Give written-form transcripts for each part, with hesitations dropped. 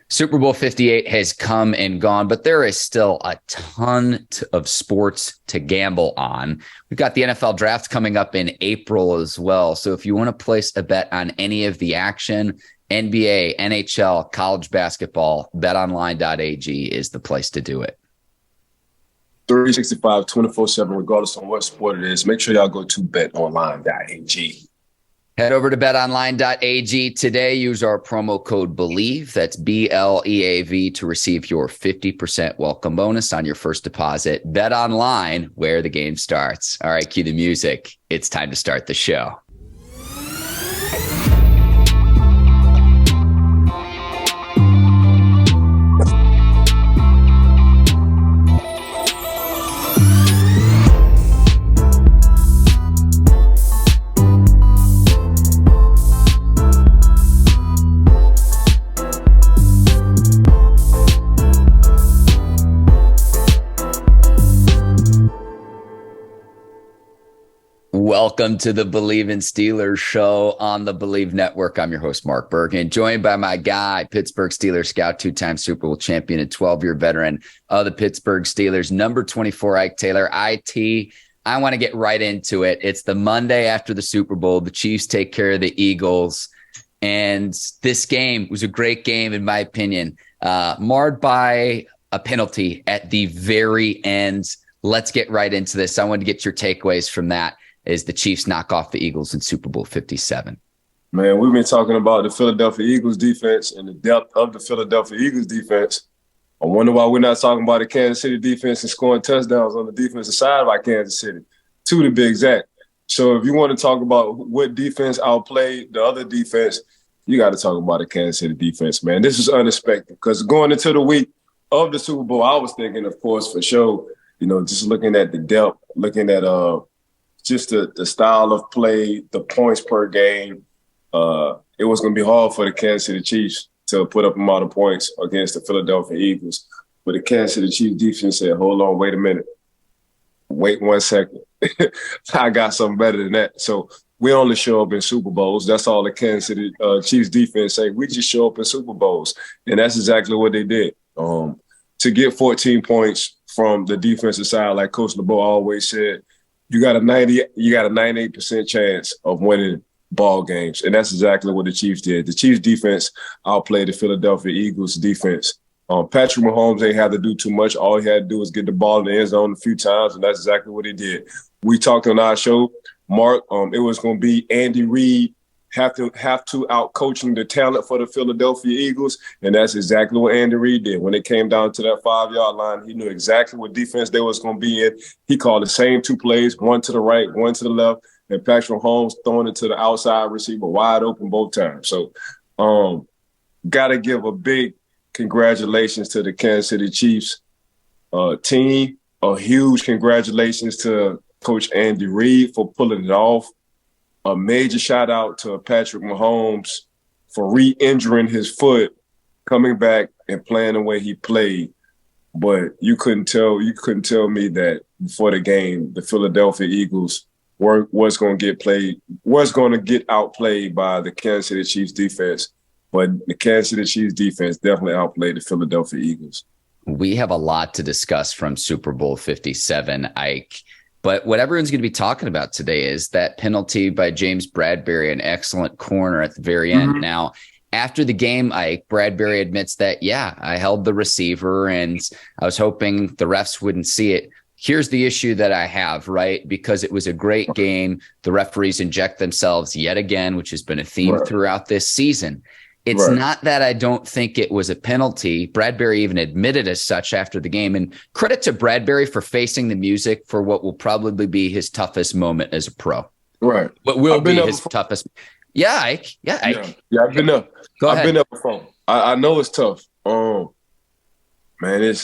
Super Bowl 58 has come and gone, but there is still a ton of sports to gamble on. We've got the NFL draft coming up in April as well. So if you want to place a bet on any of the action, NBA, NHL, college basketball, betonline.ag is the place to do it. 365, 24/7, regardless on what sport it is. Make sure y'all go to betonline.ag. Head over to betonline.ag today. Use our promo code Bleav, that's BLEAV, to receive your 50% welcome bonus on your first deposit. BetOnline, where the game starts. All right, cue the music. It's time to start the show. Welcome to the Bleav in Steelers show on the Bleav Network. I'm your host, Mark Bergin, joined by my guy, Pittsburgh Steelers scout, two-time Super Bowl champion and 12-year veteran of the Pittsburgh Steelers, number 24, Ike Taylor. IT, I want to get right into it. It's the Monday after the Super Bowl. The Chiefs take care of the Eagles. And this game was a great game, in my opinion, marred by a penalty at the very end. Let's get right into this. I want to get your takeaways from that as the Chiefs knock off the Eagles in Super Bowl 57. Man, we've been talking about the Philadelphia Eagles defense and the depth of the Philadelphia Eagles defense. I wonder why we're not talking about the Kansas City defense and scoring touchdowns on the defensive side by Kansas City, two to be exact. So if you want to talk about what defense outplayed the other defense, you got to talk about the Kansas City defense, man. This is unexpected because going into the week of the Super Bowl, I was thinking, of course, for sure, just looking at the depth, looking at just the style of play, the points per game, it was going to be hard for the Kansas City Chiefs to put up a amount of points against the Philadelphia Eagles. But the Kansas City Chiefs defense said, hold on, wait a minute. Wait 1 second. I got something better than that. So we only show up in Super Bowls. That's all the Kansas City Chiefs defense say. We just show up in Super Bowls. And that's exactly what they did. To get 14 points from the defensive side, like Coach LeBeau always said, you got a 98% chance of winning ball games. And that's exactly what the Chiefs did. The Chiefs defense outplayed the Philadelphia Eagles defense. Patrick Mahomes ain't had to do too much. All he had to do was get the ball in the end zone a few times, and that's exactly what he did. We talked on our show, Mark, it was going to be Andy Reid have to out coaching the talent for the Philadelphia Eagles, and that's exactly what Andy Reid did. When it came down to that 5-yard line, he knew exactly what defense they was going to be in. He called the same two plays, one to the right, one to the left, and Patrick Mahomes throwing it to the outside receiver wide open both times. So got to give a big congratulations to the Kansas City Chiefs team. A huge congratulations to Coach Andy Reid for pulling it off. A major shout out to Patrick Mahomes for re-injuring his foot, coming back and playing the way he played. But you couldn't tell me that before the game, the Philadelphia Eagles was going to get outplayed by the Kansas City Chiefs defense. But the Kansas City Chiefs defense definitely outplayed the Philadelphia Eagles. We have a lot to discuss from Super Bowl 57, Ike. But what everyone's going to be talking about today is that penalty by James Bradberry, an excellent corner at the very end. Mm-hmm. Now, after the game, Bradberry admits that, yeah, I held the receiver and I was hoping the refs wouldn't see it. Here's the issue that I have, right? Because it was a great game. The referees inject themselves yet again, which has been a theme throughout this season. It's not that I don't think it was a penalty. Bradberry even admitted as such after the game. And credit to Bradberry for facing the music for what will probably be his toughest moment as a pro. Right. What will be his toughest. Yeah, Ike. Yeah, Ike. Yeah, I've been there. Go ahead. I've been there before. I know it's tough. Man,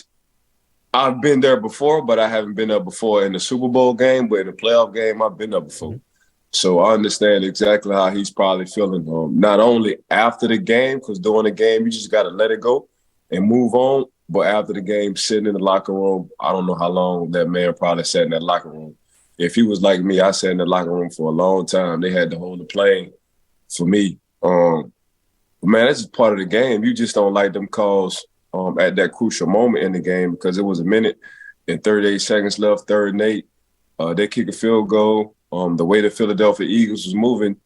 I've been there before, but I haven't been there before in the Super Bowl game. But in the playoff game, I've been there before. So I understand exactly how he's probably feeling, not only after the game, because during the game, you just got to let it go and move on. But after the game, sitting in the locker room, I don't know how long that man probably sat in that locker room. If he was like me, I sat in the locker room for a long time. They had to hold the plane for me. Man, that's just part of the game. You just don't like them calls at that crucial moment in the game because it was a minute and 38 seconds left, 3rd and 8. They kick a field goal. The way the Philadelphia Eagles was moving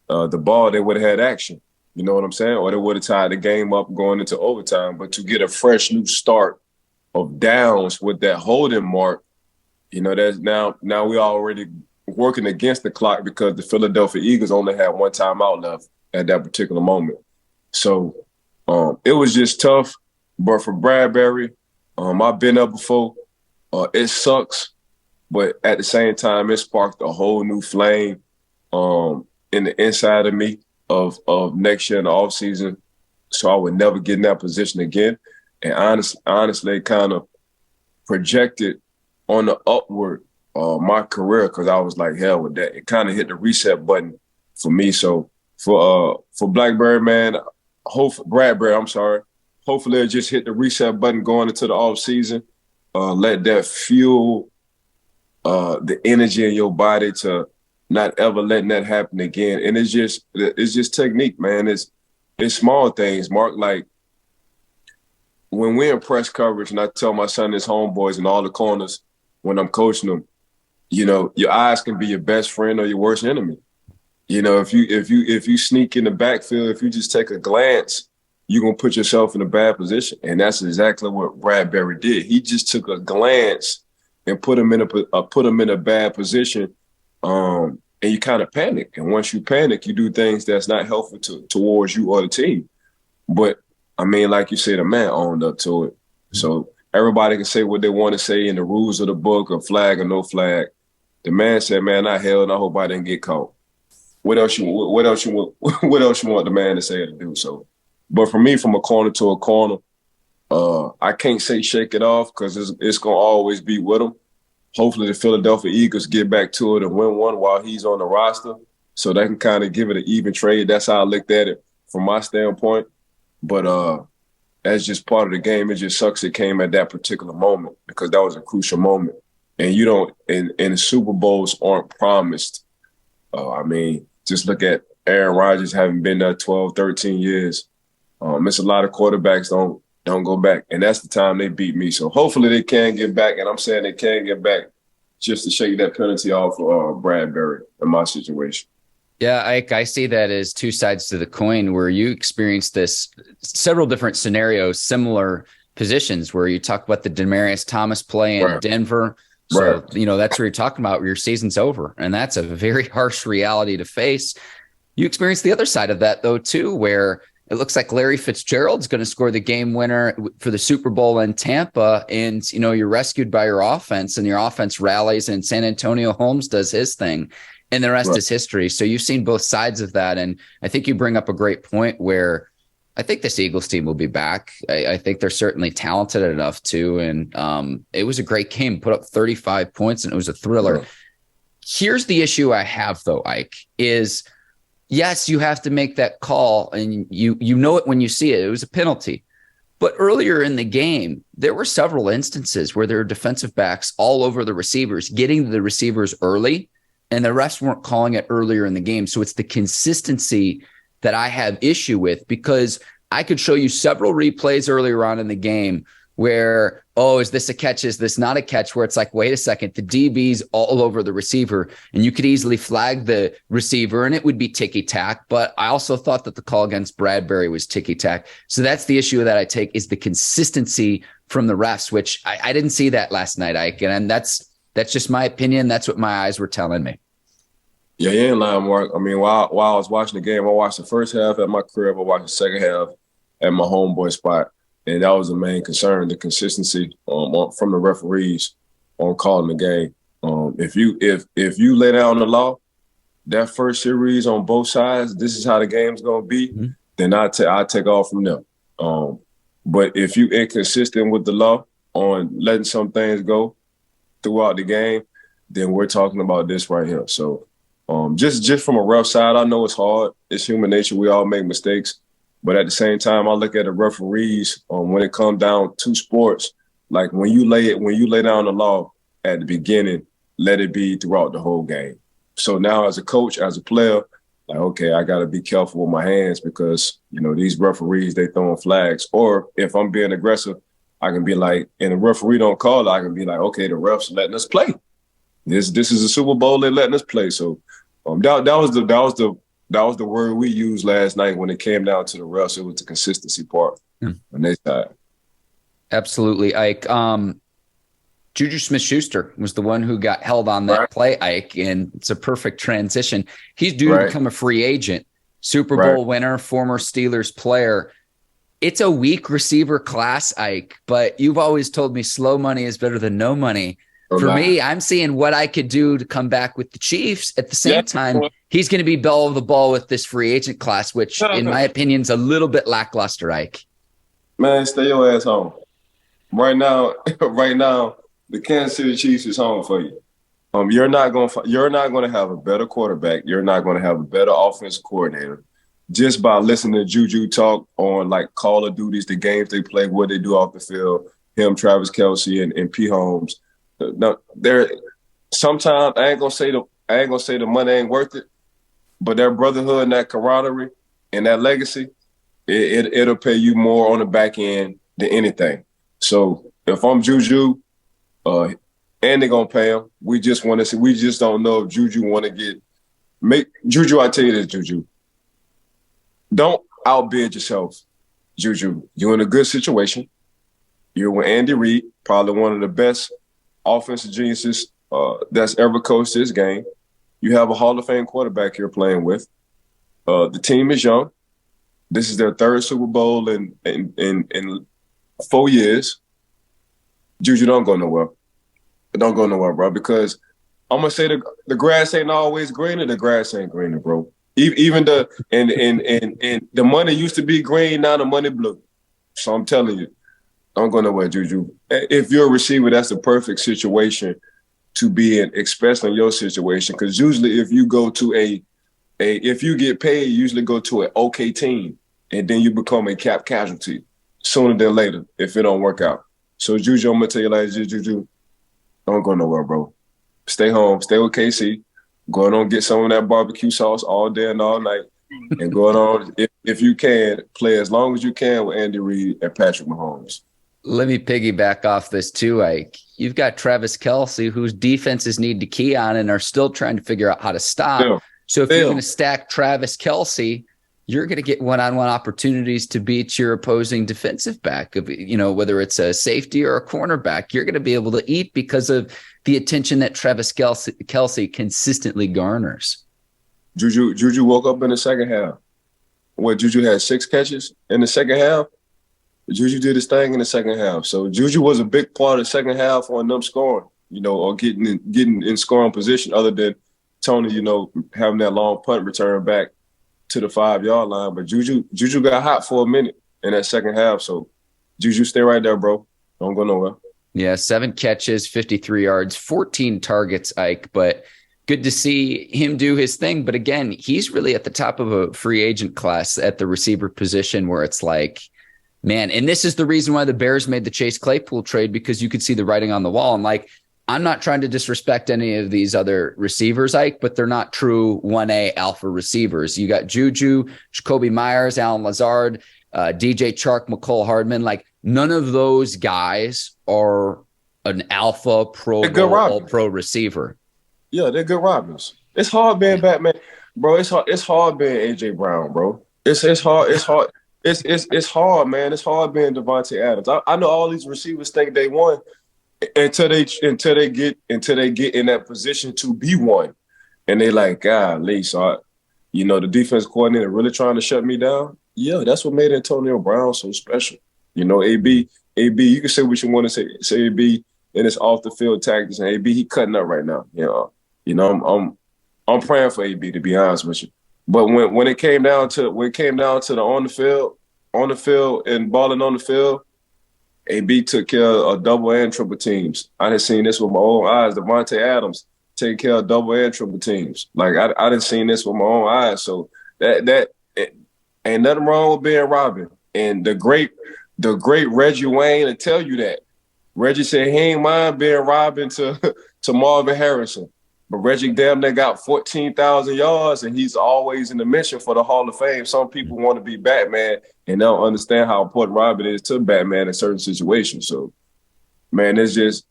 the ball, they would have had action. You know what I'm saying? Or they would have tied the game up going into overtime. But to get a fresh new start of downs with that holding mark, you know, that's now we're already working against the clock because the Philadelphia Eagles only had one timeout left at that particular moment. So it was just tough. But for Bradberry, I've been there before. It sucks. But at the same time, it sparked a whole new flame in the inside of me of next year in the offseason. So I would never get in that position again. And honestly, kind of projected on the upward my career because I was like, hell with that. It kind of hit the reset button for me. So for Bradberry, man, hopefully it just hit the reset button going into the offseason. Let that fuel the energy in your body to not ever letting that happen again. And it's just technique, man. It's small things, Mark. Like when we're in press coverage and I tell my son his homeboys in all the corners when I'm coaching them, you know, your eyes can be your best friend or your worst enemy. You know, if you sneak in the backfield, if you just take a glance, you're gonna put yourself in a bad position. And that's exactly what Bradberry did. He just took a glance and put him in a bad position. And you kind of panic. And once you panic, you do things that's not helpful towards you or the team. But I mean, like you said, a man owned up to it. So everybody can say what they want to say in the rules of the book, or flag or no flag. The man said, "Man, I held, and I hope I didn't get caught." What else you want the man to say or to do? So, but for me, from a corner to a corner, I can't say shake it off because it's gonna always be with him. Hopefully, the Philadelphia Eagles get back to it and win one while he's on the roster, so they can kind of give it an even trade. That's how I looked at it from my standpoint. But that's just part of the game. It just sucks it came at that particular moment because that was a crucial moment. And you don't, and the Super Bowls aren't promised. I mean, just look at Aaron Rodgers having been there 12, 13 years. It's a lot of quarterbacks don't go back. And that's the time they beat me. So hopefully they can get back. And I'm saying they can get back just to shake that penalty off of Bradberry in my situation. Yeah, I see that as two sides to the coin where you experienced this several different scenarios, similar positions where you talk about the Demaryius Thomas play in Denver. So, you know, that's where you're talking about where your season's over. And that's a very harsh reality to face. You experience the other side of that, though, too, where it looks like Larry Fitzgerald's going to score the game winner for the Super Bowl in Tampa. And, you know, you're rescued by your offense and your offense rallies and San Antonio Holmes does his thing. And the rest is history. So you've seen both sides of that. And I think you bring up a great point where I think this Eagles team will be back. I think they're certainly talented enough to. And it was a great game, put up 35 points, and it was a thriller. Here's the issue I have, though, Ike, is yes, you have to make that call, and you know it when you see it. It was a penalty. But earlier in the game, there were several instances where there were defensive backs all over the receivers, getting to the receivers early, and the refs weren't calling it earlier in the game. So it's the consistency that I have issue with, because I could show you several replays earlier on in the game where, oh, is this a catch? Is this not a catch? Where it's like, wait a second, the DB's all over the receiver, and you could easily flag the receiver and it would be ticky-tack. But I also thought that the call against Bradberry was ticky-tack. So that's the issue that I take, is the consistency from the refs, which I didn't see that last night, Ike. And that's just my opinion. That's what my eyes were telling me. Yeah, you ain't lying, Mark. I mean, while I was watching the game, I watched the first half at my crib. I watched the second half at my homeboy spot. And that was the main concern, the consistency from the referees on calling the game. If you lay down the law, that first series on both sides, this is how the game's going to be, then I take off from them. But if you inconsistent with the law on letting some things go throughout the game, then we're talking about this right here. So just from a rough side, I know it's hard. It's human nature. We all make mistakes. But at the same time, I look at the referees when it comes down to sports. Like when you lay down the law at the beginning, let it be throughout the whole game. So now, as a coach, as a player, like, okay, I got to be careful with my hands because, these referees, they throwing flags. Or if I'm being aggressive, I can be like, and the referee don't call it, I can be like, okay, the refs letting us play. This is a Super Bowl, they're letting us play. So that was the word we used last night when it came down to the refs. It was the consistency part on their side. Absolutely, Ike. JuJu Smith-Schuster was the one who got held on that play, Ike, and it's a perfect transition. He's due to become a free agent, Super Bowl winner, former Steelers player. It's a weak receiver class, Ike, but you've always told me slow money is better than no money. For me, I'm seeing what I could do to come back with the Chiefs. At the same time, he's going to be bell of the ball with this free agent class, which, in my opinion, is a little bit lackluster, Ike. Man, stay your ass home. Right now, the Kansas City Chiefs is home for you. You're not going to have a better quarterback. You're not going to have a better offensive coordinator just by listening to JuJu talk on like Call of Duties, the games they play, what they do off the field. Him, Travis Kelce, and P. Holmes. Now, sometimes I ain't gonna say the money ain't worth it, but that brotherhood and that camaraderie and that legacy, it'll pay you more on the back end than anything. So if I'm JuJu, and they're gonna pay him, we just want to see. We just don't know if JuJu want to make JuJu. I tell you this, JuJu, don't outbid yourself, JuJu. You're in a good situation. You're with Andy Reid, probably one of the best offensive geniuses that's ever coached this game. You have a Hall of Fame quarterback you're playing with. The team is young. This is their third Super Bowl in 4 years. JuJu, don't go nowhere. Don't go nowhere, bro, because I'm gonna say the grass ain't always greener. The grass ain't greener, bro. Even the money used to be green, now the money blue. So I'm telling you, don't go nowhere, JuJu. If you're a receiver, that's the perfect situation to be in, especially in your situation. Because usually, if you go to if you get paid, you usually go to an okay team, and then you become a cap casualty sooner than later if it don't work out. So JuJu, I'm gonna tell you like this, JuJu, don't go nowhere, bro. Stay home, stay with KC. Going on, get some of that barbecue sauce all day and all night, and going on, if you can, play as long as you can with Andy Reid and Patrick Mahomes. Let me piggyback off this too, Ike. You've got Travis Kelce, whose defenses need to key on and are still trying to figure out how to stop. So if you're going to stack Travis Kelce, you're going to get one-on-one opportunities to beat your opposing defensive back, whether it's a safety or a cornerback. You're going to be able to eat because of the attention that Travis Kelce consistently garners. JuJu woke up in the second half. JuJu had 6 catches in the second half? JuJu did his thing in the second half. So JuJu was a big part of the second half on them scoring, or getting in scoring position other than Toney, having that long punt return back to the 5-yard line. But JuJu got hot for a minute in that second half. So JuJu, stay right there, bro. Don't go nowhere. Yeah, 7 catches, 53 yards, 14 targets, Ike. But good to see him do his thing. But again, he's really at the top of a free agent class at the receiver position where it's like, man, and this is the reason why the Bears made the Chase Claypool trade, because you could see the writing on the wall. And like, I'm not trying to disrespect any of these other receivers, Ike, but they're not true 1A alpha receivers. You got JuJu, Jacoby Myers, Allen Lazard, DJ Chark, McCole Hardman. Like, none of those guys are an alpha Pro Bowl all-pro receiver. Yeah, they're good robbers. It's hard being Batman, bro. It's hard being AJ Brown, bro. It's hard. It's hard. It's hard, man. It's hard being Devontae Adams. I know all these receivers think they won until they get in that position to be one, and they like, golly, so the defense coordinator really trying to shut me down. Yeah, that's what made Antonio Brown so special. AB, you can say what you want to say AB in his off the field tactics, and AB he cutting up right now. I'm praying for AB, to be honest with you. But when it came down to the on the field and balling on the field, AB took care of double and triple teams. I done seen this with my own eyes. Devontae Adams taking care of double and triple teams. Like I done seen this with my own eyes. So that ain't nothing wrong with being Robin. And the great Reggie Wayne will tell you that. Reggie said he ain't mind being Robin to Marvin Harrison. But Reggie damn near got 14,000 yards, and he's always in the mention for the Hall of Fame. Some people want to be Batman, and they don't understand how important Robert is to Batman in certain situations. So, man, it's just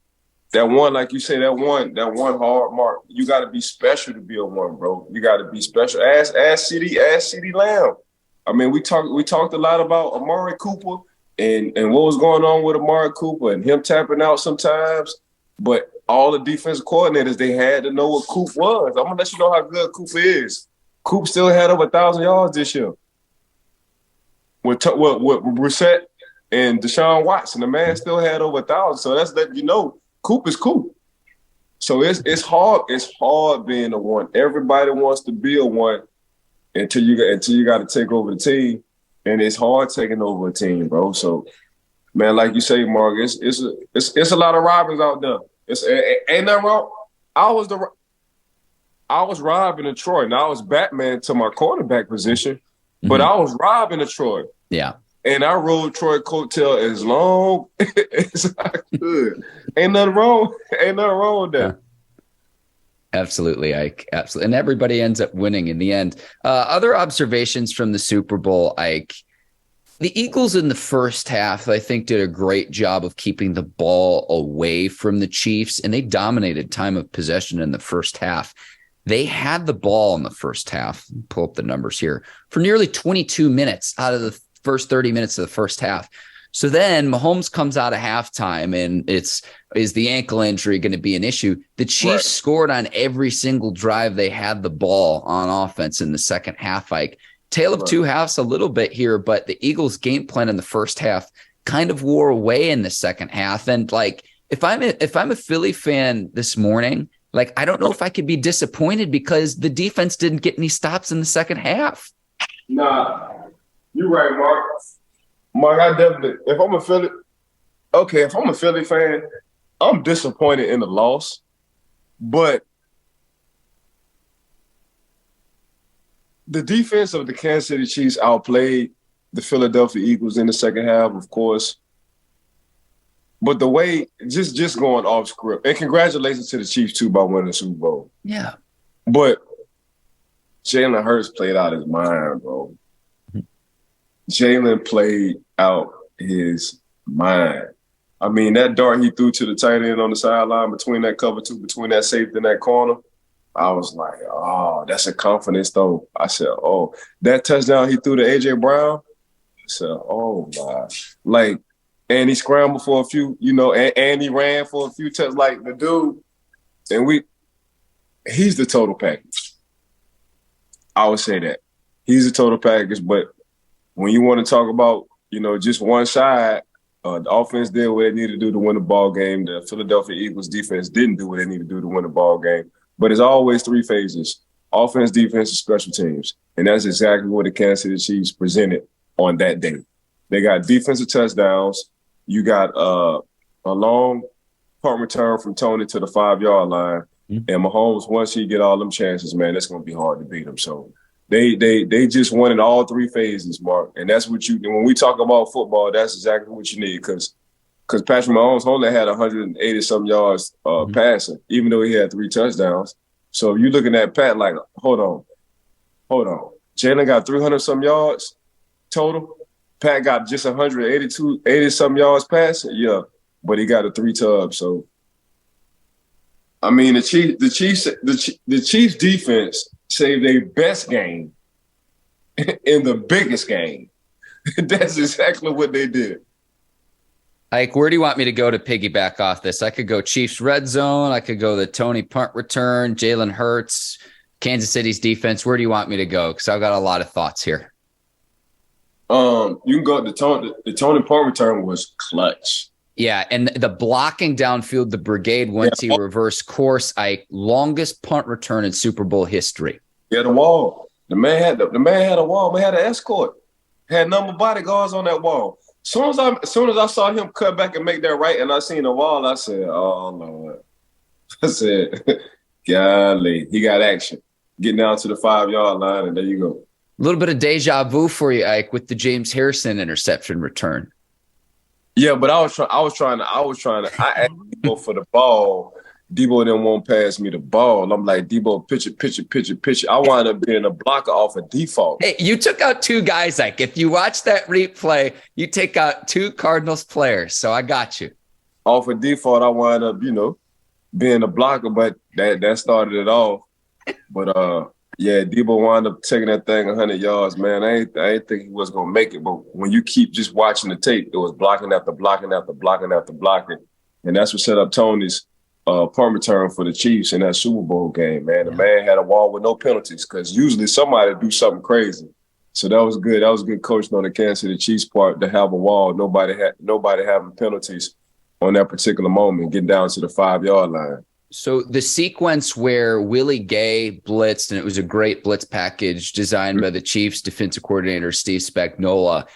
that one, like you say, that one hard mark. You got to be special to be a one, bro. You got to be special. Ask CeeDee Lamb. I mean, we talked a lot about Amari Cooper and what was going on with Amari Cooper and him tapping out sometimes, but all the defensive coordinators, they had to know what Coop was. I'm going to let you know how good Coop is. Coop still had over 1,000 yards this year. With Brissett and Deshaun Watson, the man still had over 1,000. So that's letting you know Coop is Coop. So it's hard. It's hard being a one. Everybody wants to be a one until you got to take over the team. And it's hard taking over a team, bro. So, man, like you say, Mark, it's a lot of robbers out there. Ain't nothing wrong. I was robbing in Troy, and I was Batman to my quarterback position, but I was robbing in Troy. Yeah. And I rode Troy coattail as long as I could. Ain't nothing wrong with that. Absolutely, Ike. Absolutely. And everybody ends up winning in the end. Other observations from the Super Bowl, Ike. The Eagles in the first half, I think, did a great job of keeping the ball away from the Chiefs, and they dominated time of possession in the first half. They had the ball in the first half, pull up the numbers here, for nearly 22 minutes out of the first 30 minutes of the first half. So then Mahomes comes out of halftime, and is the ankle injury going to be an issue? The Chiefs scored on every single drive they had the ball on offense in the second half, Ike. Tale of two halves a little bit here, but the Eagles' game plan in the first half kind of wore away in the second half. And like, if I'm a Philly fan this morning, like, I don't know if I could be disappointed because the defense didn't get any stops in the second half. Nah, you're right, Mark. Mark, I definitely, if I'm a Philly fan, I'm disappointed in the loss, but the defense of the Kansas City Chiefs outplayed the Philadelphia Eagles in the second half, of course. But the way, just going off script, and congratulations to the Chiefs, too, by winning the Super Bowl. Yeah. But Jalen Hurts played out his mind, bro. Jalen played out his mind. I mean, that dart he threw to the tight end on the sideline between that cover two, between that safety and that corner, I was like, oh, that's a confidence throw. I said, oh, that touchdown he threw to A.J. Brown, I said, oh, my. Like, and he scrambled for a few, and he ran for a few touches, like the dude. And he's the total package. I would say that. He's the total package, but when you want to talk about, just one side, the offense did what they needed to do to win the ball game. The Philadelphia Eagles defense didn't do what they needed to do to win the ball game. But it's always three phases: offense, defense, and special teams. And that's exactly what the Kansas City Chiefs presented on that day. They got defensive touchdowns. You got a long punt return from Toney to the 5-yard line. And Mahomes, once he get all them chances, man, that's going to be hard to beat him. So they just won in all three phases, Mark. And that's what when we talk about football, that's exactly what you need, because Patrick Mahomes only had 180-some yards passing, even though he had 3 touchdowns. So if you're looking at Pat like, hold on. Jalen got 300-some yards total. Pat got just 80-some yards passing. Yeah, but he got a 3 tub. So, I mean, the Chiefs defense saved their best game in the biggest game. That's exactly what they did. Ike, where do you want me to go to piggyback off this? I could go Chiefs red zone. I could go the Toney punt return, Jalen Hurts, Kansas City's defense. Where do you want me to go? Because I've got a lot of thoughts here. You can go the Toney punt return was clutch. Yeah, and the blocking downfield, the brigade once he reversed course, Ike, longest punt return in Super Bowl history. Yeah, the wall. The man had a wall. Man had an escort. Had number bodyguards on that wall. As soon as I saw him cut back and make that right, and I seen the wall, I said, "Oh Lord!" I said, "Golly, he got action." Getting down to the 5-yard line, and there you go. A little bit of deja vu for you, Ike, with the James Harrison interception return. Yeah, but I was trying to. I asked people for the ball, Debo didn't want to pass me the ball. I'm like, Debo, pitch it. I wound up being a blocker off of default. Hey, you took out two guys, like if you watch that replay, you take out two Cardinals players. So I got you. Off of default, I wound up, being a blocker, but that started it off. But yeah, Debo wound up taking that thing 100 yards, man. I ain't think he was gonna make it. But when you keep just watching the tape, it was blocking after blocking after blocking after blocking. And that's what set up Toney's punt return for the Chiefs in that Super Bowl game, man. The man had a wall with no penalties because usually somebody do something crazy. So that was good. That was good coaching on the Kansas City Chiefs part to have a wall. Nobody having penalties on that particular moment, getting down to the 5-yard line. So the sequence where Willie Gay blitzed, and it was a great blitz package designed by the Chiefs defensive coordinator, Steve Spagnuolo,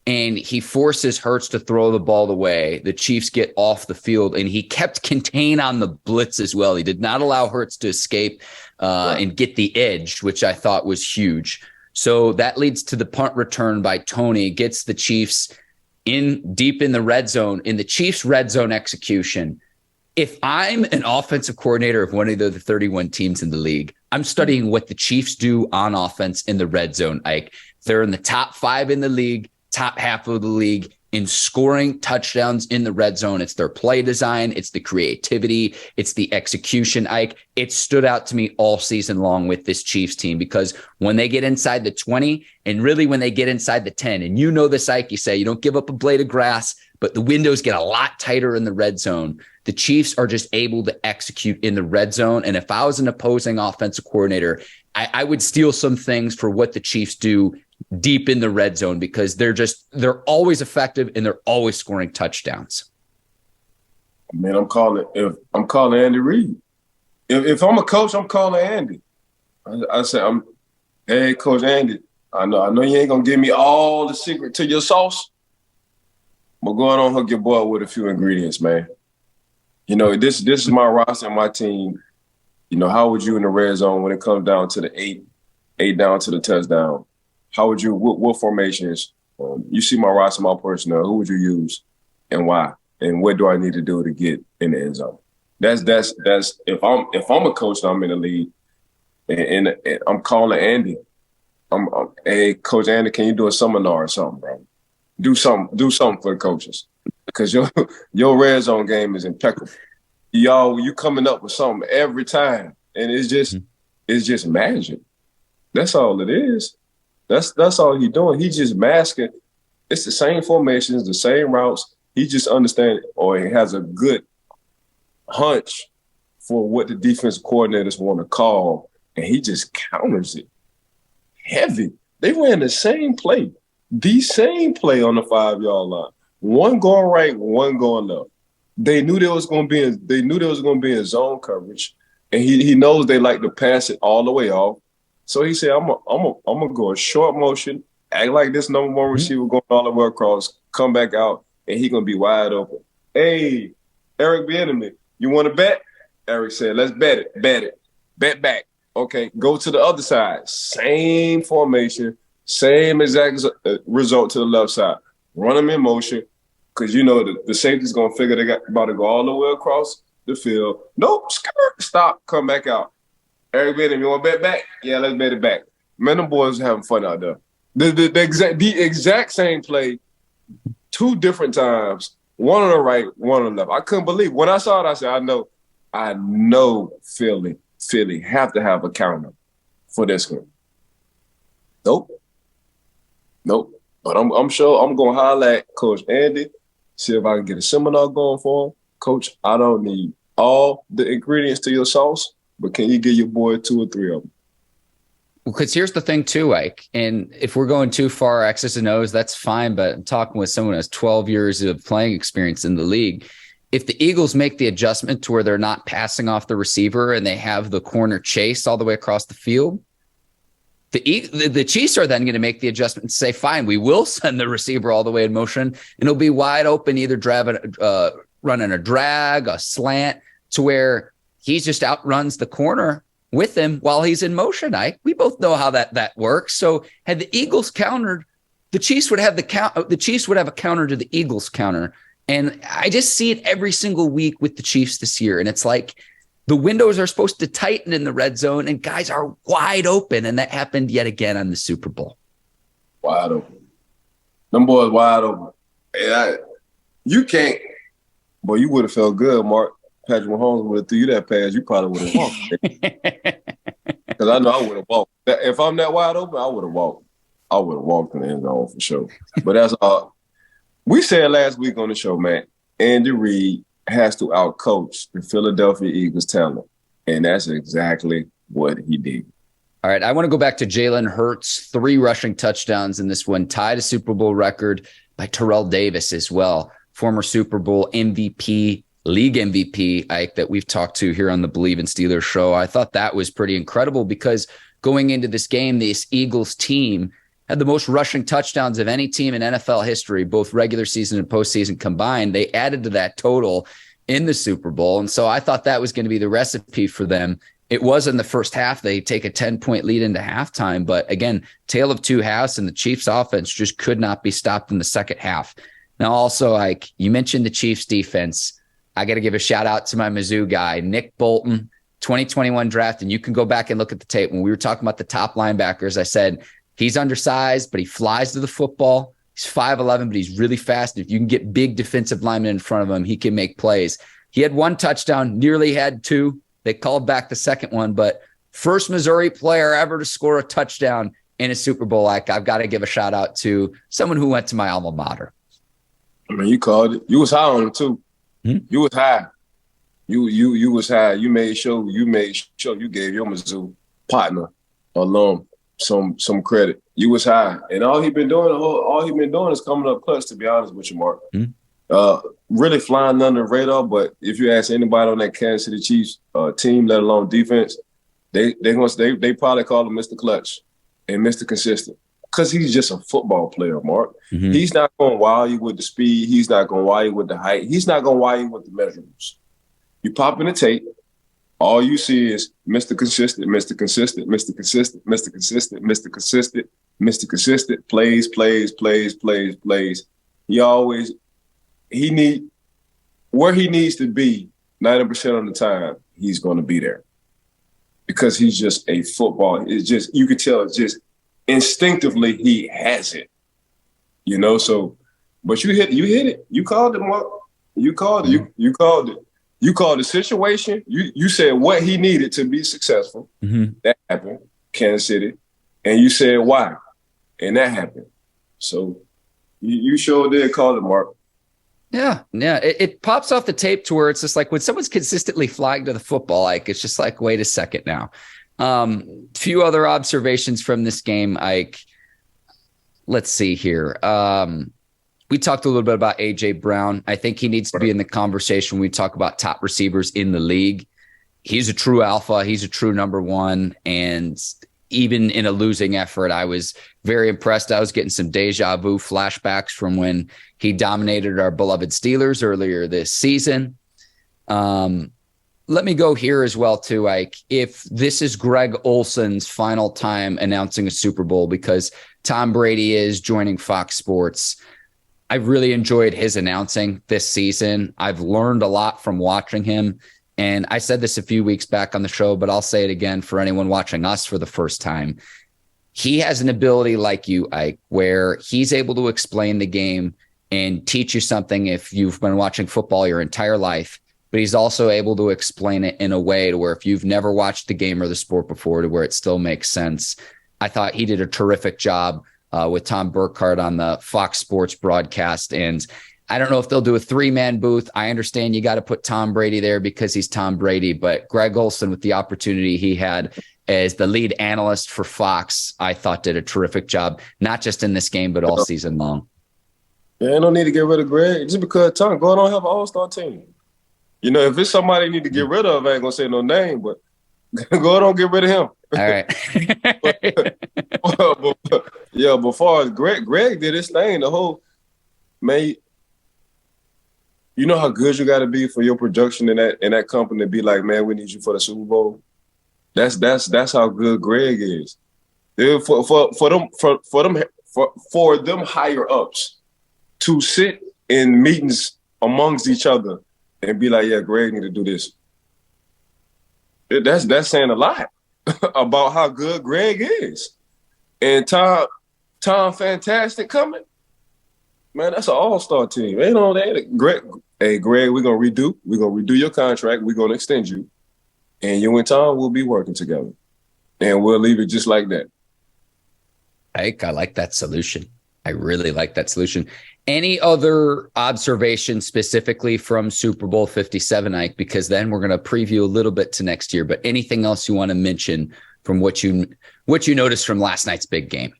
and he forces Hurts to throw the ball away. The Chiefs get off the field, and he kept contain on the blitz as well. He did not allow Hurts to escape and get the edge, which I thought was huge. So that leads to the punt return by Toney, gets the Chiefs deep in the red zone, in the Chiefs' red zone execution. If I'm an offensive coordinator of one of the 31 teams in the league, I'm studying what the Chiefs do on offense in the red zone, Ike. They're in the top 5 in the league, top half of the league in scoring touchdowns in the red zone. It's their play design. It's the creativity. It's the execution, Ike. It stood out to me all season long with this Chiefs team because when they get inside the 20 and really when they get inside the 10, and you know this, Ike, you say you don't give up a blade of grass, but the windows get a lot tighter in the red zone. The Chiefs are just able to execute in the red zone. And if I was an opposing offensive coordinator, I would steal some things for what the Chiefs do deep in the red zone because they're always effective and they're always scoring touchdowns. Man, I'm calling Andy Reid. If I'm a coach, I'm calling Andy. I say, hey, Coach Andy, I know you ain't gonna give me all the secret to your sauce, but go on hook your boy with a few ingredients, man. This is my roster and my team. How would you in the red zone when it comes down to the eight down to the touchdown? How would you, what formations? You see my roster, my personnel, who would you use and why? And what do I need to do to get in the end zone? That's if I'm a coach and I'm in the league and I'm calling Andy, hey, Coach Andy, can you do a seminar or something, bro? Do something for the coaches. Because your red zone game is impeccable. You coming up with something every time. And it's just magic. That's all it is. That's all he's doing. He's just masking. It's the same formations, the same routes. He just understands or he has a good hunch for what the defensive coordinators want to call. And he just counters it. Heavy. They ran the same play on the 5-yard line. One going right, one going left. They knew there was going to be a zone coverage, and he knows they like to pass it all the way off. So he said, "I'm gonna go a short motion, act like this number one receiver going all the way across, come back out, and he gonna be wide open." Hey, Eric Bieniemy, you want to bet? Eric said, "Let's bet it, bet back." Okay, go to the other side. Same formation, same exact result to the left side. Run them in motion because the safety's going to figure they about to go all the way across the field. Nope, stop, come back out. Eric Bieniemy, you want to bet back? Yeah, let's bet it back. Man, them boys are having fun out there. The exact same play, 2 different times, one on the right, one on the left. I couldn't believe it. When I saw it, I said, I know Philly have to have a counter for this one. Nope. But I'm sure I'm going to holler at Coach Andy, see if I can get a seminar going for him. Coach, I don't need all the ingredients to your sauce, but can you give your boy 2 or 3 of them? Because here's the thing too, Ike, and if we're going too far X's and O's, that's fine, but I'm talking with someone who has 12 years of playing experience in the league. If the Eagles make the adjustment to where they're not passing off the receiver and they have the corner chase all the way across the field, the Chiefs are then going to make the adjustment and say, fine, we will send the receiver all the way in motion, and it'll be wide open, either running a drag, a slant, to where he just outruns the corner with him while he's in motion. We both know how that works. So had the Eagles countered, the Chiefs would have the Chiefs would have a counter to the Eagles counter. And I just see it every single week with the Chiefs this year. And it's like the windows are supposed to tighten in the red zone and guys are wide open. And that happened yet again on the Super Bowl. Wide open. Them boys wide open. You can't, boy, you would have felt good, Mark. Patrick Mahomes would have threw you that pass. You probably would have walked. Because I know I would have walked. If I'm that wide open, I would have walked. I would have walked in the end zone for sure. But that's we said last week on the show, man, Andy Reid has to outcoach the Philadelphia Eagles talent. And that's exactly what he did. All right, I want to go back to Jalen Hurts, 3 rushing touchdowns in this one, tied a Super Bowl record by Terrell Davis as well, former Super Bowl MVP, league MVP, Ike, that we've talked to here on the Bleav in Steelers show. I thought that was pretty incredible because going into this game, this Eagles team had the most rushing touchdowns of any team in NFL history, both regular season and postseason combined. They added to that total in the Super Bowl. And so I thought that was going to be the recipe for them. It was in the first half. They take a 10-point lead into halftime. But again, tale of two halves, and the Chiefs offense just could not be stopped in the second half. Now, also, like you mentioned the Chiefs defense, I got to give a shout out to my Mizzou guy, Nick Bolton, 2021 draft. And you can go back and look at the tape. When we were talking about the top linebackers, I said, he's undersized, but he flies to the football. He's 5'11", but he's really fast. If you can get big defensive linemen in front of him, he can make plays. He had 1 touchdown, nearly had 2. They called back the second one, but first Missouri player ever to score a touchdown in a Super Bowl. Like, I've got to give a shout out to someone who went to my alma mater. I mean, you called it. You was high on him too. You was high. You was high. You made sure you gave your Mizzou partner, alum, some credit. You was high, and all he been doing is coming up clutch. To be honest with you, Mark, really flying under the radar. But if you ask anybody on that Kansas City Chiefs team, let alone defense, they probably call him Mr. Clutch and Mr. Consistent because he's just a football player, Mark. He's not going to wow you with the speed. He's not going to wow you with the height. He's not going to wow you with the measurables. You pop in the tape. All you see is Mr. Consistent, Mr. Consistent, Mr. Consistent, Mr. Consistent, Mr. Consistent, Mr. Consistent, plays. Where he needs to be 90% of the time, he's going to be there. Because he's just a football. It's just, you can tell, it's just instinctively he has it. You know, so, but you hit it. You called it, Mark. You called it. You called it. You called the situation. You said what he needed to be successful. That happened, Kansas City. And you said why. And that happened. So you sure did call it, Mark. Yeah. It pops off the tape to where it's just like when someone's consistently flying to the football, like it's just like, wait a second now. Few other observations from this game, Ike. Let's see here. We talked a little bit about A.J. Brown. I think he needs to be in the conversation when we talk about top receivers in the league. He's a true alpha. He's a true number one. And even in a losing effort, I was very impressed. I was getting some deja vu flashbacks from when he dominated our beloved Steelers earlier this season. Let me go here as well, too, Ike. If this is Greg Olson's final time announcing a Super Bowl because Tom Brady is joining Fox Sports, I've really enjoyed his announcing this season. I've learned a lot from watching him. And I said this a few weeks back on the show, but I'll say it again for anyone watching us for the first time. He has an ability like you, Ike, where he's able to explain the game and teach you something if you've been watching football your entire life. But he's also able to explain it in a way to where if you've never watched the game or the sport before, to where it still makes sense. I thought he did a terrific job with Tom Burkhardt on the Fox Sports broadcast. And I don't know if they'll do a 3-man booth. I understand you got to put Tom Brady there because he's Tom Brady, but Greg Olson, with the opportunity he had as the lead analyst for Fox, I thought did a terrific job, not just in this game, but all season long. Yeah, ain't no need to get rid of Greg just because Tom go on have an all-star team. You know, if it's somebody you need to get rid of, I ain't going to say no name, but go on, get rid of him. All right. but far as Greg did his thing, the whole, man, you know how good you got to be for your production in that company to be like, man, we need you for the Super Bowl. That's how good Greg is. For them higher ups to sit in meetings amongst each other and be like, yeah, Greg need to do this. That's saying a lot about how good Greg is. And Tom Fantastic coming. Man, that's an all-star team. Ain't on that. Greg, we're gonna redo your contract. We're gonna extend you. And you and Tom will be working together. And we'll leave it just like that. Ike, I like that solution. I really like that solution. Any other observations specifically from Super Bowl 57, Ike? Because then we're going to preview a little bit to next year. But anything else you want to mention from what you noticed from last night's big game?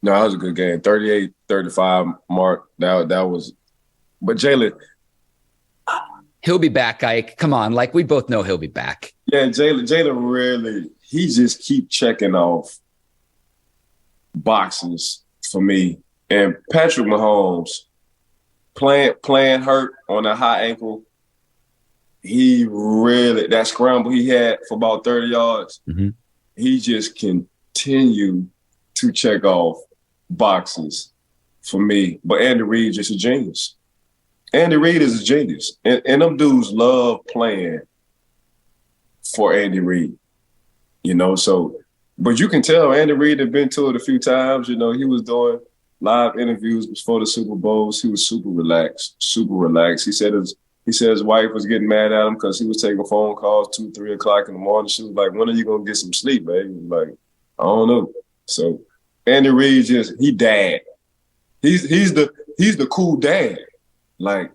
No, that was a good game. 38-35 mark. That was – but Jalen – he'll be back, Ike. Come on. Like, we both know he'll be back. Yeah, Jalen really – he just keep checking off boxes for me. And Patrick Mahomes playing hurt on a high ankle, he really – that scramble he had for about 30 yards, he just continued to check off boxes for me. But Andy Reid just a genius. Andy Reid is a genius. And them dudes love playing for Andy Reid. You know, so, but you can tell Andy Reid had been to it a few times. You know, he was doing live interviews before the Super Bowls. He was super relaxed. He said his wife was getting mad at him because he was taking phone calls 2, 3 o'clock in the morning. She was like, "When are you gonna get some sleep, babe?" He was like, "I don't know." So Andy Reid he dad. He's the cool dad. Like,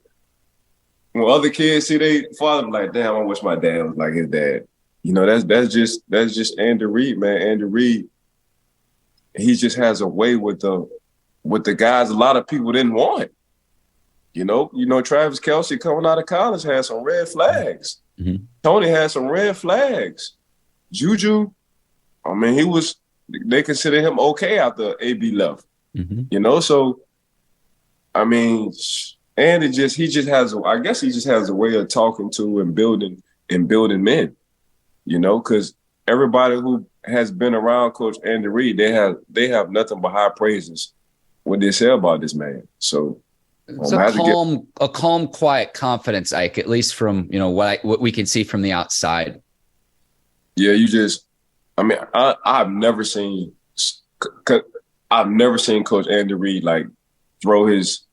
when other kids see their father, like, damn, I wish my dad was like his dad. You know, that's just Andy Reid, man. Andy Reid, he just has a way with the guys a lot of people didn't want. You know, Travis Kelce coming out of college had some red flags. Toney had some red flags. JuJu, I mean, they consider him okay after AB left. You know, so I mean, Andy he just has a way of talking to and building men. You know, because everybody who has been around Coach Andy Reid, they have nothing but high praises when they say about this man. So it's a calm, quiet confidence, Ike, at least from, you know, what we can see from the outside. Yeah, I've never seen Coach Andy Reid like throw his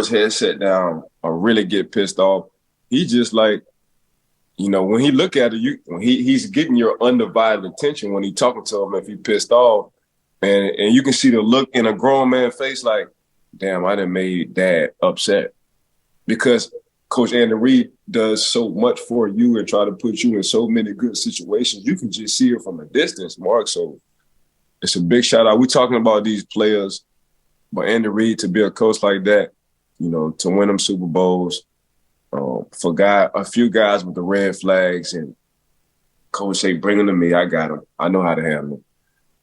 headset down or really get pissed off. He just like, you know, when he look at it, he's getting your undivided attention when he talking to him if he pissed off. And you can see the look in a grown man's face like, damn, I done made dad upset. Because Coach Andy Reid does so much for you and try to put you in so many good situations. You can just see it from a distance, Mark. So it's a big shout out. We're talking about these players, but Andy Reid to be a coach like that, you know, to win them Super Bowls, for a few guys with the red flags and coach say, bring them to me. I got them. I know how to handle them.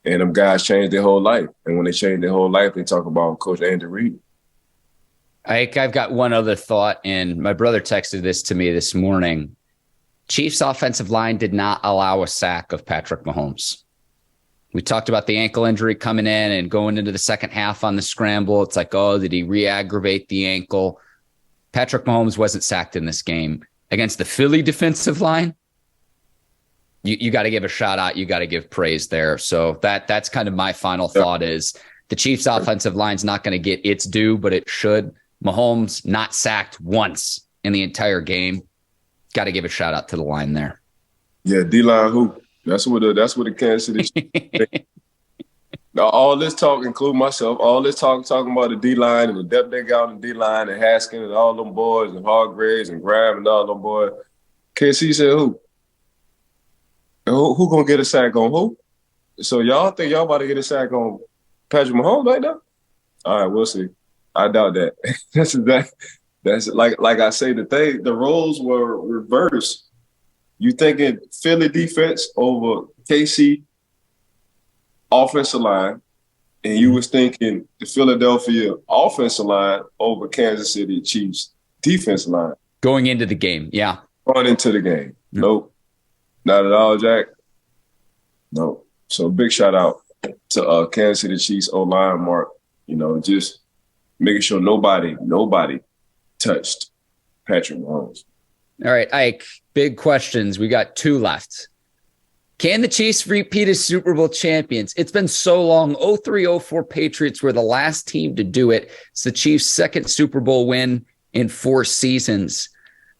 And them guys changed their whole life. And when they change their whole life, they talk about Coach Andy Reid. I've got one other thought, and my brother texted this to me this morning. Chiefs offensive line did not allow a sack of Patrick Mahomes. We talked about the ankle injury coming in and going into the second half on the scramble. It's like, oh, did he re-aggravate the ankle? Patrick Mahomes wasn't sacked in this game. Against the Philly defensive line, you got to give a shout out. You got to give praise there. So that's kind of my final thought is the Chiefs offensive line's not going to get its due, but it should. Mahomes not sacked once in the entire game. Got to give a shout out to the line there. Yeah, D-line hoop. That's what the Kansas City. Now, all this talk, include myself, all this talking about the D-line and the depth they got on the D-line and Haskins and all them boys and Hargraves and Graham and all them boys. KC said who? Who gonna get a sack on who? So y'all think y'all about to get a sack on Patrick Mahomes right now? All right, we'll see. I doubt that. That's like I say, the roles were reversed. You thinking Philly defense over KC offensive line, and you was thinking the Philadelphia offensive line over Kansas City Chiefs defensive line. Going into the game, yeah. Going into the game. Nope. Not at all, Jack. No. So big shout out to Kansas City Chiefs O-line, Mark. You know, just making sure nobody touched Patrick Mahomes. All right, Ike, big questions. We got 2 left. Can the Chiefs repeat as Super Bowl champions? It's been so long. 03-04 Patriots were the last team to do it. It's the Chiefs' second Super Bowl win in 4 seasons.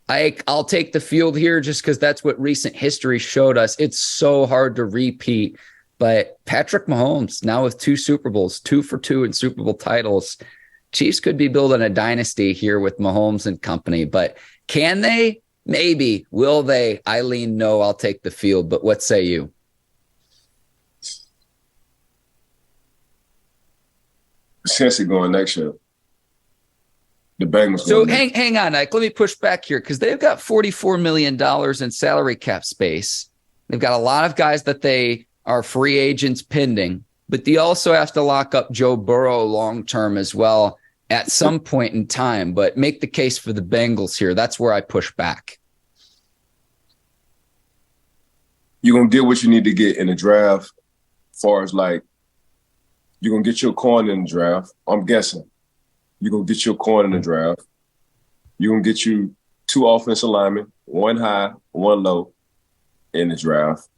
I'll take the field here just because that's what recent history showed us. It's so hard to repeat. But Patrick Mahomes, now with 2 Super Bowls, 2 for 2 in Super Bowl titles, Chiefs could be building a dynasty here with Mahomes and company. But can they? Maybe. Will they? I lean no. I'll take the field. But what say you? Cincy going next year. The Bengals. So hang on, Ike. Let me push back here because they've got $44 million in salary cap space. They've got a lot of guys that they are free agents pending, but they also have to lock up Joe Burrow long term as well at some point in time. But make the case for the Bengals here. That's where I push back. You're going to get what you need to get in the draft as far as like you're going to get your corner in the draft. I'm guessing. You're going to get your corner in the draft. You're going to get you 2 offensive linemen, 1 high, 1 low in the draft.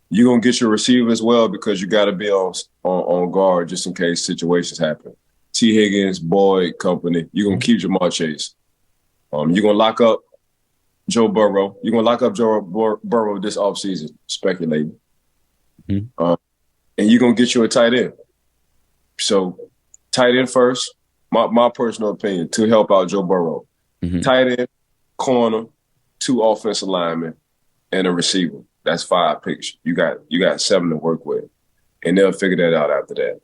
You're going to get your receiver as well because you got to be on guard just in case situations happen. T. Higgins, Boyd, company. You're going to keep Jamar Chase. You're going to lock up Joe Burrow. You're going to lock up Joe Burrow this offseason, speculating. Mm-hmm. And you're going to get you a tight end. So tight end first, my personal opinion, to help out Joe Burrow. Mm-hmm. Tight end, corner, 2 offensive linemen, and a receiver. That's 5 picks. You got 7 to work with. And they'll figure that out after that.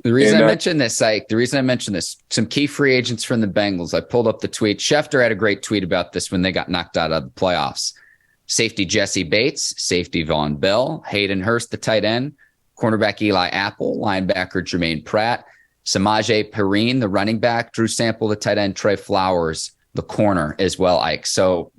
The reason I mentioned this, some key free agents from the Bengals. I pulled up the tweet. Schefter had a great tweet about this when they got knocked out of the playoffs. Safety Jesse Bates, safety Von Bell, Hayden Hurst, the tight end, cornerback Eli Apple, linebacker Jermaine Pratt, Samaje Perine, the running back, Drew Sample, the tight end, Trey Flowers, the corner as well, Ike. So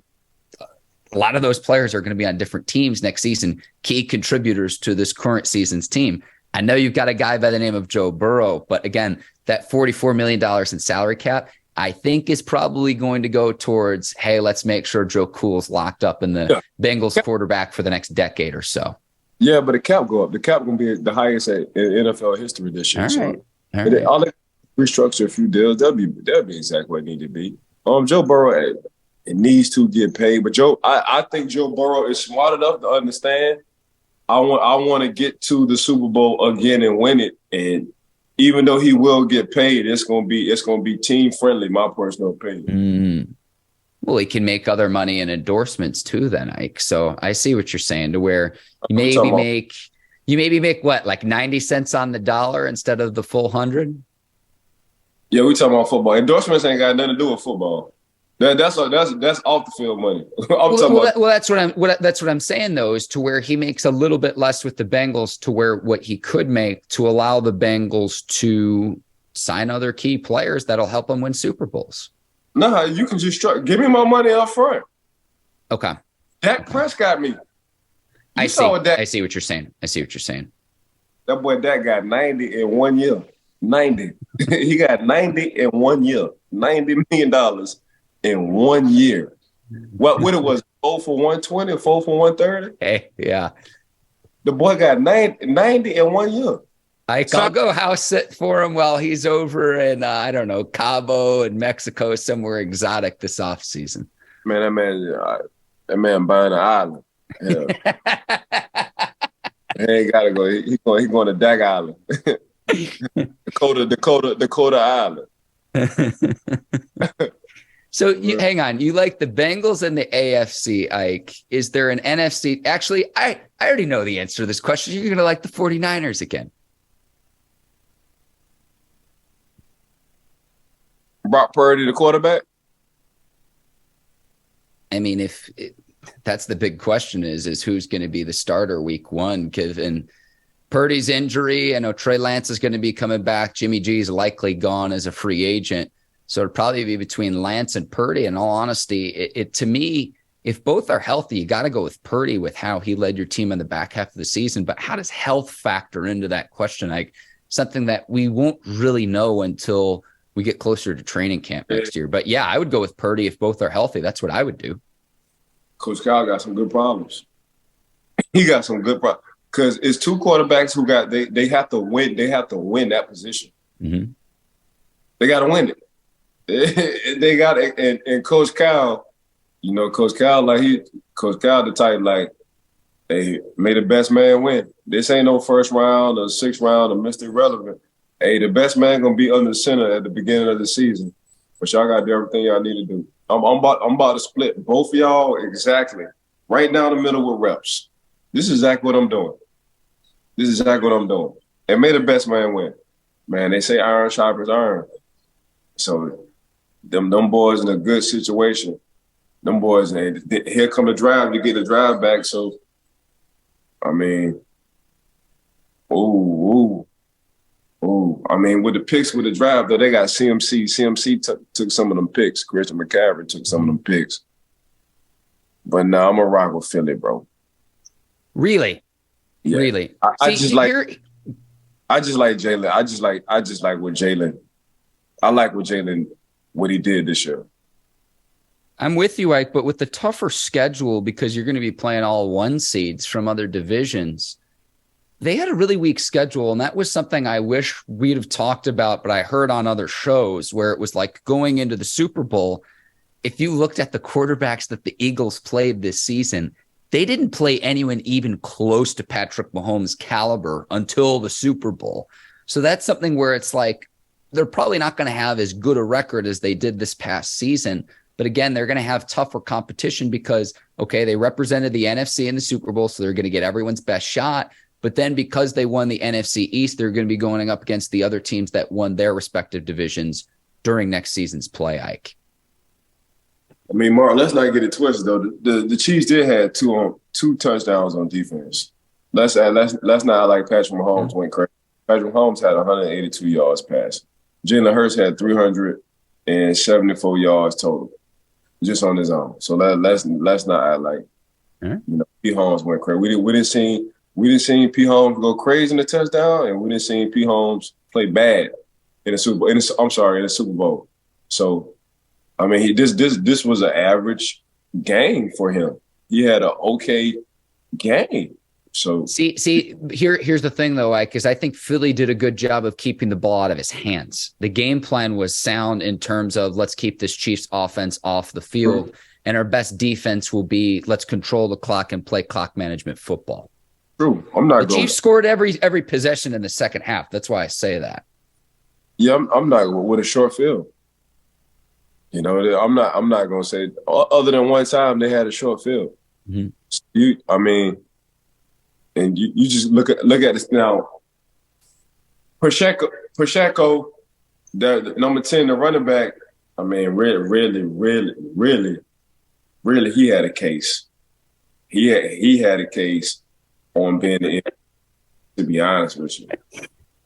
a lot of those players are going to be on different teams next season, key contributors to this current season's team. I know you've got a guy by the name of Joe Burrow, but again, that $44 million in salary cap, I think is probably going to go towards, hey, let's make sure Joe Cool's locked up in the Bengals quarterback for the next decade or so. Yeah, but the cap go up. The cap going to be the highest in NFL history this year. All right. I'll restructure a few deals. That'll be exactly what it need to be. Joe Burrow, it needs to get paid, but I think Joe Burrow is smart enough to understand. I want to get to the Super Bowl again and win it. And even though he will get paid, it's gonna be team friendly. My personal opinion. Well, he can make other money in endorsements too, then, Ike. So I see what you're saying. To where you maybe make what, like 90 cents on the dollar instead of the full 100. Yeah, we talking about football. Endorsements ain't got nothing to do with football. That's off the field money. That's what I'm saying though, is to where he makes a little bit less with the Bengals to where what he could make to allow the Bengals to sign other key players that'll help them win Super Bowls. No, you can just give me my money up front. Okay. Dak Prescott me. I see what you're saying. That boy Dak got 90 in 1 year. 90. He got 90 in 1 year. $90 million in 1 year. What it was, 4 for 120 or 4 for 130? Hey, yeah. The boy got 90 in 1 year. I'll go house sit for him while he's over in, I don't know, Cabo and Mexico, somewhere exotic this offseason. Man, that man buying an island. Yeah. He ain't got to go. He going to Dak Island. Dakota Island. So hang on. You like the Bengals and the AFC, Ike. Is there an NFC? Actually, I already know the answer to this question. You're going to like the 49ers again. Brock Purdy, the quarterback? I mean, that's the big question is who's going to be the starter week 1, given Purdy's injury. I know Trey Lance is going to be coming back. Jimmy G is likely gone as a free agent. So it'd probably be between Lance and Purdy. In all honesty, to me, if both are healthy, you got to go with Purdy with how he led your team in the back half of the season. But how does health factor into that question? Like something that we won't really know until we get closer to training camp next year. But yeah, I would go with Purdy if both are healthy. That's what I would do. Coach Cal got some good problems. He got some good problems because it's two quarterbacks who got they have to win. They have to win that position. Mm-hmm. They got to win it. They got it. And Coach Cal, Coach Cal the type like, hey, may the best man win. This ain't no first round or sixth round or Mr. Irrelevant. Hey, the best man gonna be under the center at the beginning of the season. But y'all gotta do everything y'all need to do. I'm about to split both of y'all exactly right down the middle with reps. This is exactly what I'm doing. And may the best man win. Man, they say iron sharpens iron. So them boys in a good situation. Them boys, here come the drive. You get the drive back. So, I mean, ooh. I mean, with the picks with the drive, though, they got CMC. CMC took some of them picks. Christian McCaffrey took some of them picks. But now I'm a rock with Philly, bro. Really? Yeah. Really? I just like Jalen. I just like what Jalen. I like what he did this year. I'm with you, Ike, but with the tougher schedule, because you're going to be playing all 1 seeds from other divisions, they had a really weak schedule, and that was something I wish we'd have talked about, but I heard on other shows where it was like going into the Super Bowl, if you looked at the quarterbacks that the Eagles played this season, they didn't play anyone even close to Patrick Mahomes' caliber until the Super Bowl. So that's something where it's like they're probably not going to have as good a record as they did this past season. But again, they're going to have tougher competition because, okay, they represented the NFC in the Super Bowl, so they're going to get everyone's best shot. But then because they won the NFC East, they're going to be going up against the other teams that won their respective divisions during next season's play, Ike. I mean, Mark, let's not get it twisted, though. The Chiefs did have two touchdowns on defense. Let's not like Patrick Mahomes went crazy. Patrick Mahomes had 182 yards passing. Jalen Hurts had 374 yards total, just on his own. So let's not act like P. Holmes went crazy. We didn't see P. Holmes go crazy in the touchdown, and we didn't see P. Holmes play bad in the Super Bowl. In the Super Bowl. So, I mean, this was an average game for him. He had an okay game. So here's the thing though, Ike, because I think Philly did a good job of keeping the ball out of his hands. The game plan was sound in terms of let's keep this Chiefs offense off the field, and our best defense will be let's control the clock and play clock management football. True. The Chiefs scored every possession in the second half. That's why I say that. Yeah, I'm not with a short field. I'm not gonna say other than one time they had a short field. Mm-hmm. And you just look at this now. Pacheco, the number 10, the running back. I mean, really, he had a case. He had a case on being the MVP, to be honest with you.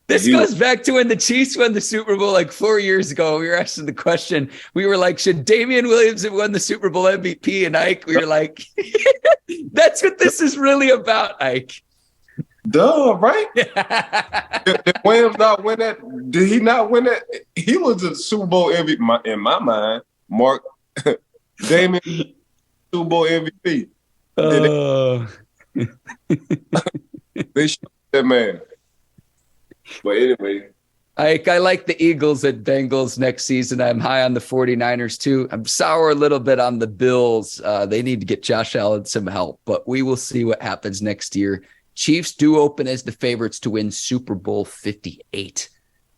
This goes back to when the Chiefs won the Super Bowl like 4 years ago. We were asking the question. We were like, should Damian Williams have won the Super Bowl MVP? And Ike, we were like, that's what this is really about, Ike. Duh, right? Did Williams not win that? Did he not win that? He was the Super Bowl MVP in my mind. Mark Damian, Super Bowl MVP. They shot that man. But anyway. I like the Eagles at Bengals next season. I'm high on the 49ers too. I'm sour a little bit on the Bills. They need to get Josh Allen some help, but we will see what happens next year. Chiefs do open as the favorites to win Super Bowl 58.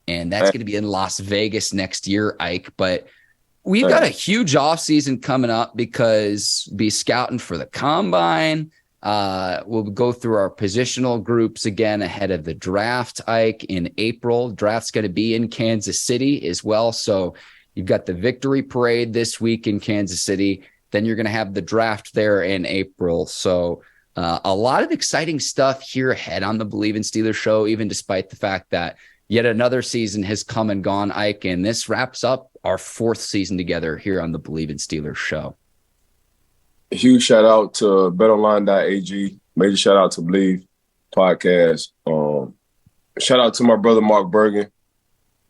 And that's going to be in Las Vegas next year, Ike. But we've got a huge offseason coming up because be scouting for the combine. We'll go through our positional groups again ahead of the draft, Ike, in April. Draft's going to be in Kansas City as well. So you've got the victory parade this week in Kansas City. Then you're going to have the draft there in April. So a lot of exciting stuff here ahead on the Bleav in Steelers show, even despite the fact that yet another season has come and gone, Ike. And this wraps up our 4th season together here on the Bleav in Steelers show. A huge shout out to betonline.ag. Major shout out to Bleav podcast. Shout out to my brother Mark Bergin,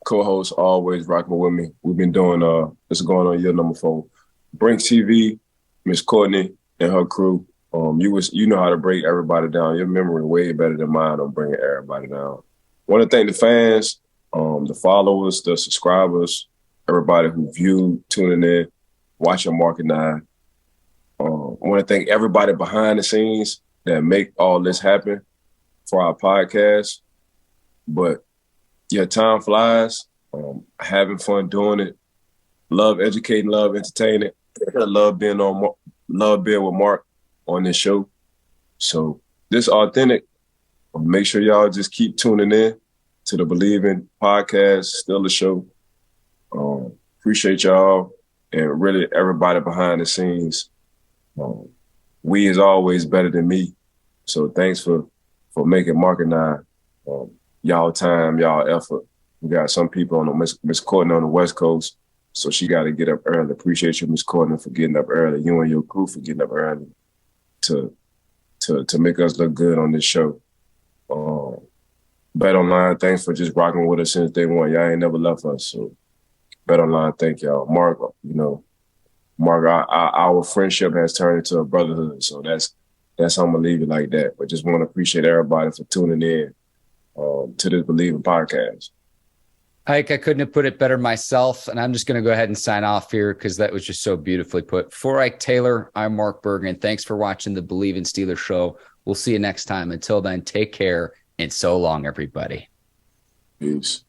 co-host, always rocking with me. We've been doing this is going on year number 4. Brinks TV, Miss Courtney, and her crew. You know how to break everybody down. Your memory way better than mine on bringing everybody down. Want to thank the fans, the followers, the subscribers, everybody who viewed, tuning in, watching Market 9. I want to thank everybody behind the scenes that make all this happen for our podcast. But yeah, time flies. Having fun doing it. Love educating, love entertaining. love being with Mark on this show. So this authentic. Make sure y'all just keep tuning in to the Bleav in podcast, still the show. Appreciate y'all and really everybody behind the scenes. We is always better than me. So thanks for making Market 9. Y'all time, y'all effort. We got some people on the Miss Courtney on the West Coast, so she got to get up early. Appreciate you, Miss Courtney, for getting up early. You and your crew for getting up early to make us look good on this show. Bet Online, thanks for just rocking with us since day one. Y'all ain't never left us. So Bet Online, thank y'all. Mark, our friendship has turned into a brotherhood. So that's I'm gonna leave it like that. But just want to appreciate everybody for tuning in to this Bleav in podcast. Ike, I couldn't have put it better myself, and I'm just going to go ahead and sign off here because that was just so beautifully put. For Ike Taylor, I'm Mark Bergin. Thanks for watching the Bleav in Steelers show. We'll see you next time. Until then, take care, and so long, everybody. Peace.